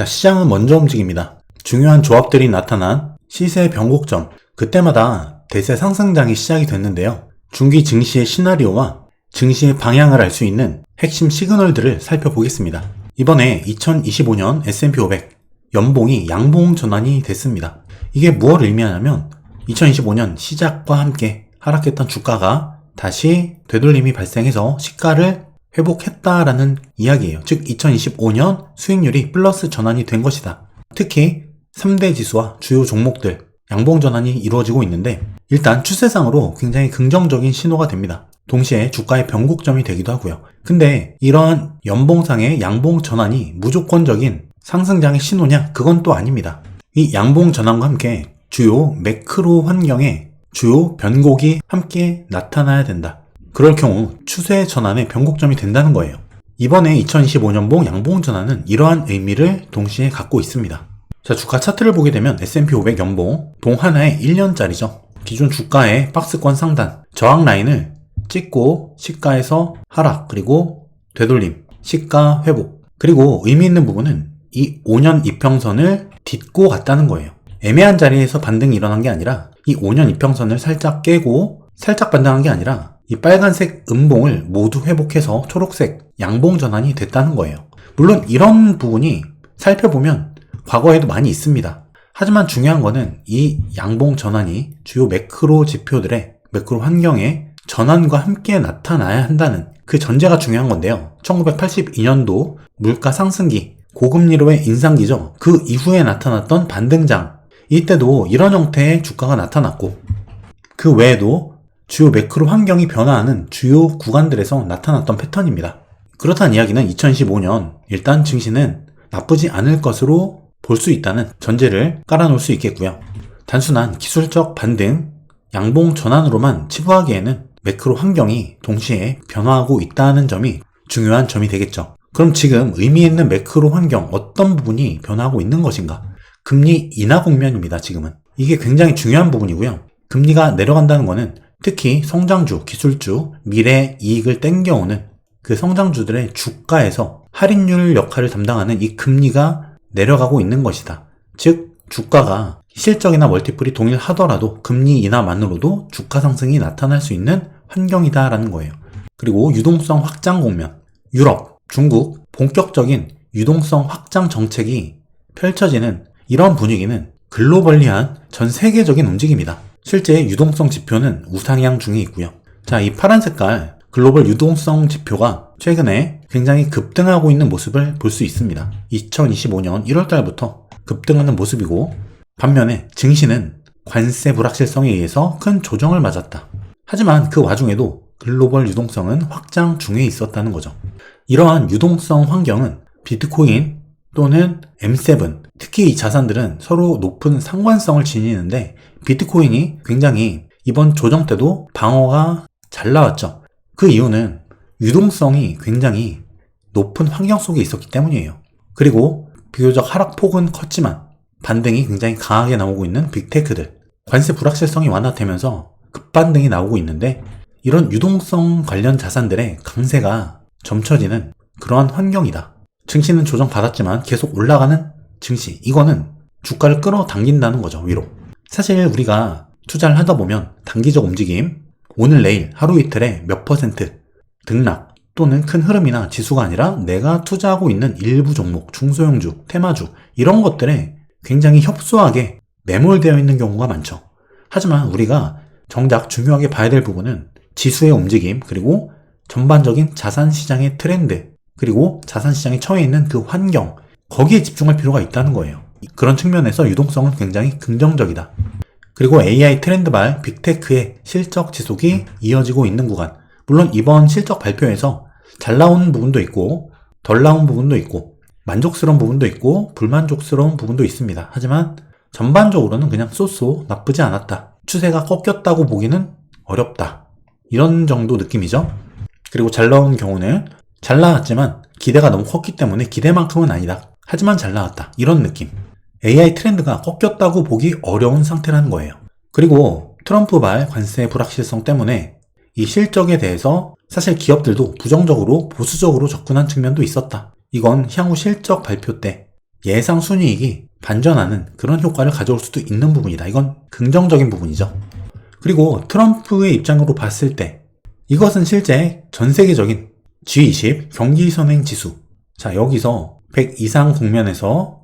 자, 시장은 먼저 움직입니다. 중요한 조합들이 나타난 시세 변곡점, 그때마다 대세 상승장이 시작이 됐는데요. 중기 증시의 시나리오와 증시의 방향을 알 수 있는 핵심 시그널들을 살펴보겠습니다. 이번에 2025년 S&P 500 연봉이 양봉 전환이 됐습니다. 이게 무엇을 의미하냐면 2025년 시작과 함께 하락했던 주가가 다시 되돌림이 발생해서 시가를 회복했다라는 이야기예요. 즉 2025년 수익률이 플러스 전환이 된 것이다. 특히 3대 지수와 주요 종목들 양봉 전환이 이루어지고 있는데 일단 추세상으로 굉장히 긍정적인 신호가 됩니다. 동시에 주가의 변곡점이 되기도 하고요. 근데 이러한 연봉상의 양봉 전환이 무조건적인 상승장의 신호냐? 그건 또 아닙니다. 이 양봉 전환과 함께 주요 매크로 환경에 주요 변곡이 함께 나타나야 된다. 그럴 경우 추세 전환의 변곡점이 된다는 거예요. 이번에 2025년봉 양봉 전환은 이러한 의미를 동시에 갖고 있습니다. 자, 주가 차트를 보게 되면 S&P 500 연봉 동 하나의 1년짜리죠. 기존 주가의 박스권 상단 저항 라인을 찍고 시가에서 하락 그리고 되돌림, 시가 회복, 그리고 의미 있는 부분은 이 5년 이평선을 딛고 갔다는 거예요. 애매한 자리에서 반등이 일어난 게 아니라 이 5년 이평선을 살짝 깨고 살짝 반등한 게 아니라 이 빨간색 음봉을 모두 회복해서 초록색 양봉 전환이 됐다는 거예요. 물론 이런 부분이 살펴보면 과거에도 많이 있습니다. 하지만 중요한 거는 이 양봉 전환이 주요 매크로 지표들의 매크로 환경의 전환과 함께 나타나야 한다는 그 전제가 중요한 건데요. 1982년도 물가 상승기, 고금리로의 인상기죠. 그 이후에 나타났던 반등장, 이때도 이런 형태의 주가가 나타났고 그 외에도 주요 매크로 환경이 변화하는 주요 구간들에서 나타났던 패턴입니다. 그렇다는 이야기는 2025년 일단 증시는 나쁘지 않을 것으로 볼 수 있다는 전제를 깔아놓을 수 있겠고요. 단순한 기술적 반등, 양봉 전환으로만 치부하기에는 매크로 환경이 동시에 변화하고 있다는 점이 중요한 점이 되겠죠. 그럼 지금 의미 있는 매크로 환경 어떤 부분이 변화하고 있는 것인가? 금리 인하 국면입니다. 지금은. 이게 굉장히 중요한 부분이고요. 금리가 내려간다는 것은 특히 성장주, 기술주, 미래 이익을 땡겨오는 그 성장주들의 주가에서 할인율 역할을 담당하는 이 금리가 내려가고 있는 것이다. 즉 주가가 실적이나 멀티플이 동일하더라도 금리 인하만으로도 주가 상승이 나타날 수 있는 환경이다라는 거예요. 그리고 유동성 확장 국면, 유럽, 중국 본격적인 유동성 확장 정책이 펼쳐지는 이런 분위기는 글로벌리한 전 세계적인 움직임이다. 실제 유동성 지표는 우상향 중에 있고요. 자, 이 파란 색깔 글로벌 유동성 지표가 최근에 굉장히 급등하고 있는 모습을 볼 수 있습니다. 2025년 1월달부터 급등하는 모습이고 반면에 증시는 관세 불확실성에 의해서 큰 조정을 맞았다. 하지만 그 와중에도 글로벌 유동성은 확장 중에 있었다는 거죠. 이러한 유동성 환경은 비트코인 또는 M7, 특히 이 자산들은 서로 높은 상관성을 지니는데 비트코인이 굉장히 이번 조정 때도 방어가 잘 나왔죠. 그 이유는 유동성이 굉장히 높은 환경 속에 있었기 때문이에요. 그리고 비교적 하락폭은 컸지만 반등이 굉장히 강하게 나오고 있는 빅테크들, 관세 불확실성이 완화되면서 급반등이 나오고 있는데 이런 유동성 관련 자산들의 강세가 점쳐지는 그러한 환경이다. 증시는 조정받았지만 계속 올라가는 증시, 이거는 주가를 끌어당긴다는 거죠. 위로. 사실 우리가 투자를 하다 보면 단기적 움직임, 오늘 내일 하루 이틀에 몇 퍼센트 등락 또는 큰 흐름이나 지수가 아니라 내가 투자하고 있는 일부 종목, 중소형주, 테마주 이런 것들에 굉장히 협소하게 매몰되어 있는 경우가 많죠. 하지만 우리가 정작 중요하게 봐야 될 부분은 지수의 움직임, 그리고 전반적인 자산시장의 트렌드, 그리고 자산시장에 처해 있는 그 환경, 거기에 집중할 필요가 있다는 거예요. 그런 측면에서 유동성은 굉장히 긍정적이다. 그리고 AI 트렌드발 빅테크의 실적 지속이 이어지고 있는 구간, 물론 이번 실적 발표에서 잘 나온 부분도 있고 덜 나온 부분도 있고 만족스러운 부분도 있고 불만족스러운 부분도 있습니다. 하지만 전반적으로는 그냥 쏘쏘 나쁘지 않았다. 추세가 꺾였다고 보기는 어렵다. 이런 정도 느낌이죠. 그리고 잘 나온 경우는 잘 나왔지만 기대가 너무 컸기 때문에 기대만큼은 아니다. 하지만 잘 나왔다. 이런 느낌. AI 트렌드가 꺾였다고 보기 어려운 상태라는 거예요. 그리고 트럼프발 관세 불확실성 때문에 이 실적에 대해서 사실 기업들도 부정적으로 보수적으로 접근한 측면도 있었다. 이건 향후 실적 발표 때 예상 순이익이 반전하는 그런 효과를 가져올 수도 있는 부분이다. 이건 긍정적인 부분이죠. 그리고 트럼프의 입장으로 봤을 때 이것은 실제 전 세계적인 G20 경기선행 지수. 자, 여기서 100 이상 국면에서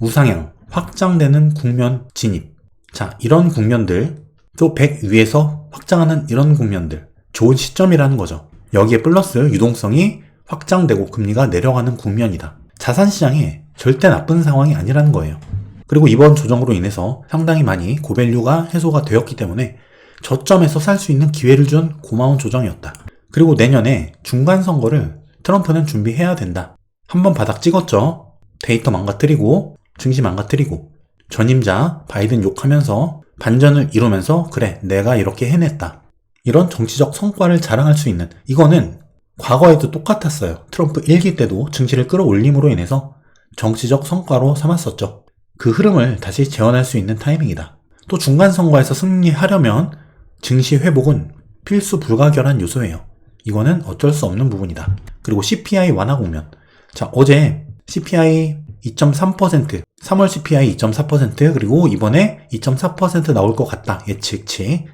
우상향, 확장되는 국면 진입. 자, 이런 국면들, 또 100 위에서 확장하는 이런 국면들. 좋은 시점이라는 거죠. 여기에 플러스 유동성이 확장되고 금리가 내려가는 국면이다. 자산시장에 절대 나쁜 상황이 아니라는 거예요. 그리고 이번 조정으로 인해서 상당히 많이 고밸류가 해소가 되었기 때문에 저점에서 살 수 있는 기회를 준 고마운 조정이었다. 그리고 내년에 중간선거를 트럼프는 준비해야 된다. 한번 바닥 찍었죠. 데이터 망가뜨리고 증시 망가뜨리고 전임자 바이든 욕하면서 반전을 이루면서 그래 내가 이렇게 해냈다. 이런 정치적 성과를 자랑할 수 있는, 이거는 과거에도 똑같았어요. 트럼프 1기 때도 증시를 끌어올림으로 인해서 정치적 성과로 삼았었죠. 그 흐름을 다시 재현할 수 있는 타이밍이다. 또 중간선거에서 승리하려면 증시 회복은 필수 불가결한 요소예요. 이거는 어쩔 수 없는 부분이다. 그리고 CPI 완화 국면. 자, 어제 CPI 2.3%, 3월 CPI 2.4%, 그리고 이번에 2.4% 나올 것 같다. 예측치.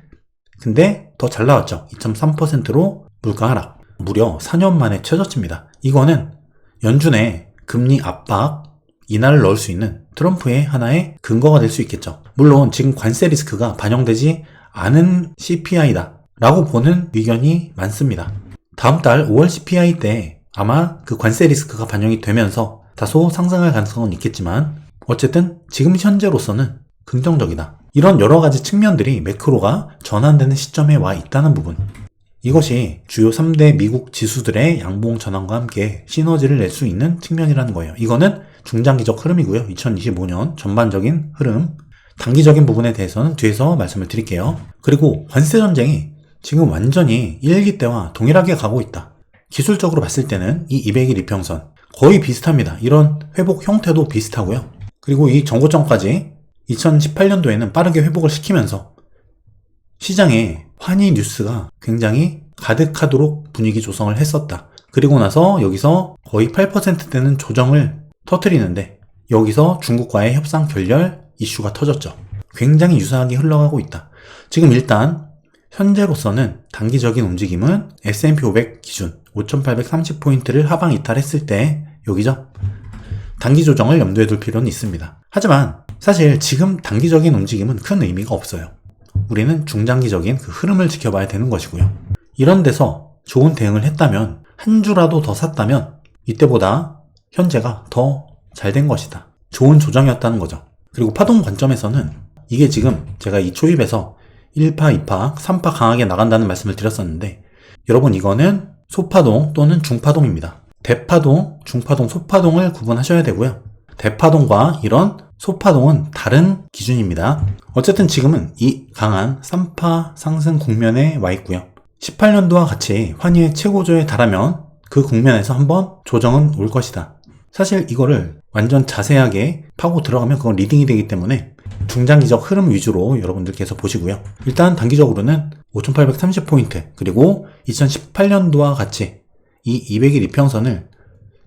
근데 더 잘 나왔죠. 2.3%로 물가 하락. 무려 4년 만에 최저치입니다. 이거는 연준의 금리 압박 인하를 넣을 수 있는 트럼프의 하나의 근거가 될 수 있겠죠. 물론 지금 관세 리스크가 반영되지 않은 CPI다 라고 보는 의견이 많습니다. 다음 달 5월 CPI 때 아마 그 관세 리스크가 반영이 되면서 다소 상승할 가능성은 있겠지만 어쨌든 지금 현재로서는 긍정적이다. 이런 여러 가지 측면들이 매크로가 전환되는 시점에 와 있다는 부분. 이것이 주요 3대 미국 지수들의 양봉 전환과 함께 시너지를 낼 수 있는 측면이라는 거예요. 이거는 중장기적 흐름이고요. 2025년 전반적인 흐름. 단기적인 부분에 대해서는 뒤에서 말씀을 드릴게요. 그리고 관세 전쟁이 지금 완전히 1기 때와 동일하게 가고 있다. 기술적으로 봤을 때는 이 200일 이평선 거의 비슷합니다. 이런 회복 형태도 비슷하고요. 그리고 이 정고점까지 2018년도에는 빠르게 회복을 시키면서 시장에 환희 뉴스가 굉장히 가득하도록 분위기 조성을 했었다. 그리고 나서 여기서 거의 8%대는 조정을 터뜨리는데 여기서 중국과의 협상 결렬 이슈가 터졌죠. 굉장히 유사하게 흘러가고 있다. 지금 일단 현재로서는 단기적인 움직임은 S&P 500 기준 5,830포인트를 하방 이탈했을 때 여기죠. 단기 조정을 염두에 둘 필요는 있습니다. 하지만 사실 지금 단기적인 움직임은 큰 의미가 없어요. 우리는 중장기적인 그 흐름을 지켜봐야 되는 것이고요. 이런 데서 좋은 대응을 했다면, 한 주라도 더 샀다면 이때보다 현재가 더 잘 된 것이다. 좋은 조정이었다는 거죠. 그리고 파동 관점에서는 이게 지금 제가 이 초입에서 1파, 2파, 3파 강하게 나간다는 말씀을 드렸었는데 여러분 이거는 소파동 또는 중파동입니다. 대파동, 중파동, 소파동을 구분하셔야 되고요. 대파동과 이런 소파동은 다른 기준입니다. 어쨌든 지금은 이 강한 3파 상승 국면에 와 있고요. 18년도와 같이 환희의 최고조에 달하면 그 국면에서 한번 조정은 올 것이다. 사실 이거를 완전 자세하게 파고 들어가면 그건 리딩이 되기 때문에 중장기적 흐름 위주로 여러분들께서 보시고요. 일단 단기적으로는 5830포인트 그리고 2018년도와 같이 이 200일 이평선을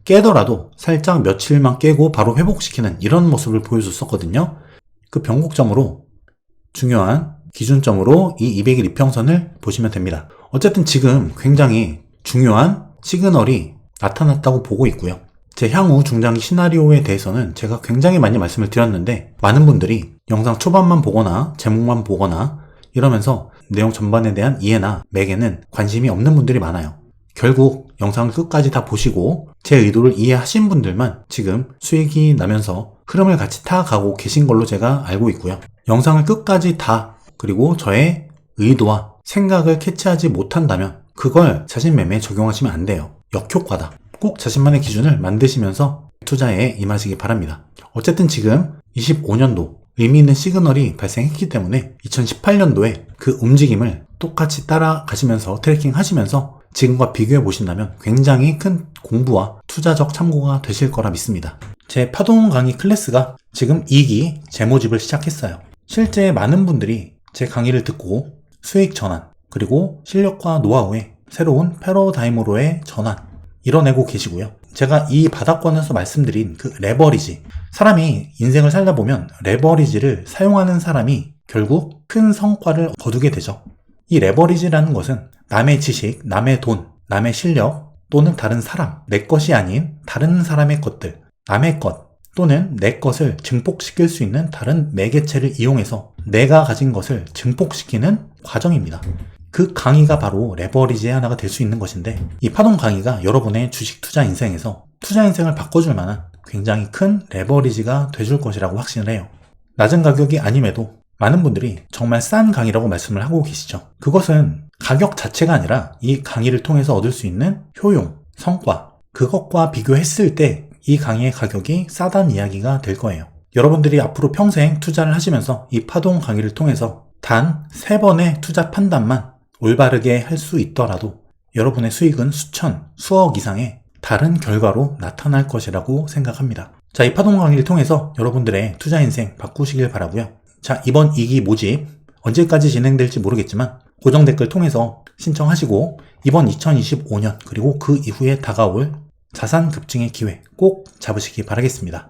깨더라도 살짝 며칠만 깨고 바로 회복시키는 이런 모습을 보여줬었거든요. 그 변곡점으로 중요한 기준점으로 이 200일 이평선을 보시면 됩니다. 어쨌든 지금 굉장히 중요한 시그널이 나타났다고 보고 있고요. 제 향후 중장기 시나리오에 대해서는 제가 굉장히 많이 말씀을 드렸는데 많은 분들이 영상 초반만 보거나 제목만 보거나 이러면서 내용 전반에 대한 이해나 맥에는 관심이 없는 분들이 많아요. 결국 영상을 끝까지 다 보시고 제 의도를 이해하신 분들만 지금 수익이 나면서 흐름을 같이 타가고 계신 걸로 제가 알고 있고요. 영상을 끝까지 다 그리고 저의 의도와 생각을 캐치하지 못한다면 그걸 자신 매매에 적용하시면 안 돼요. 역효과다. 꼭 자신만의 기준을 만드시면서 투자에 임하시기 바랍니다. 어쨌든 지금 25년도 의미 있는 시그널이 발생했기 때문에 2018년도에 그 움직임을 똑같이 따라가시면서 트래킹 하시면서 지금과 비교해 보신다면 굉장히 큰 공부와 투자적 참고가 되실 거라 믿습니다. 제 파동 강의 클래스가 지금 2기 재모집을 시작했어요. 실제 많은 분들이 제 강의를 듣고 수익 전환 그리고 실력과 노하우의 새로운 패러다임으로의 전환 이뤄내고 계시고요. 제가 이 바닥권에서 말씀드린 그 레버리지 사람이 인생을 살다 보면 레버리지를 사용하는 사람이 결국 큰 성과를 거두게 되죠. 이 레버리지라는 것은 남의 지식, 남의 돈, 남의 실력 또는 다른 사람, 내 것이 아닌 다른 사람의 것들, 남의 것 또는 내 것을 증폭시킬 수 있는 다른 매개체를 이용해서 내가 가진 것을 증폭시키는 과정입니다. 그 강의가 바로 레버리지의 하나가 될 수 있는 것인데, 이 파동 강의가 여러분의 주식 투자 인생에서 투자 인생을 바꿔줄 만한 굉장히 큰 레버리지가 돼줄 것이라고 확신을 해요. 낮은 가격이 아님에도 많은 분들이 정말 싼 강의라고 말씀을 하고 계시죠. 그것은 가격 자체가 아니라 이 강의를 통해서 얻을 수 있는 효용, 성과, 그것과 비교했을 때 이 강의의 가격이 싸다는 이야기가 될 거예요. 여러분들이 앞으로 평생 투자를 하시면서 이 파동 강의를 통해서 단 3번의 투자 판단만 올바르게 할 수 있더라도 여러분의 수익은 수천, 수억 이상의 다른 결과로 나타날 것이라고 생각합니다. 자, 이 파동 강의를 통해서 여러분들의 투자 인생 바꾸시길 바라고요. 자, 이번 2기 모집 언제까지 진행될지 모르겠지만 고정 댓글 통해서 신청하시고 이번 2025년 그리고 그 이후에 다가올 자산 급증의 기회 꼭 잡으시기 바라겠습니다.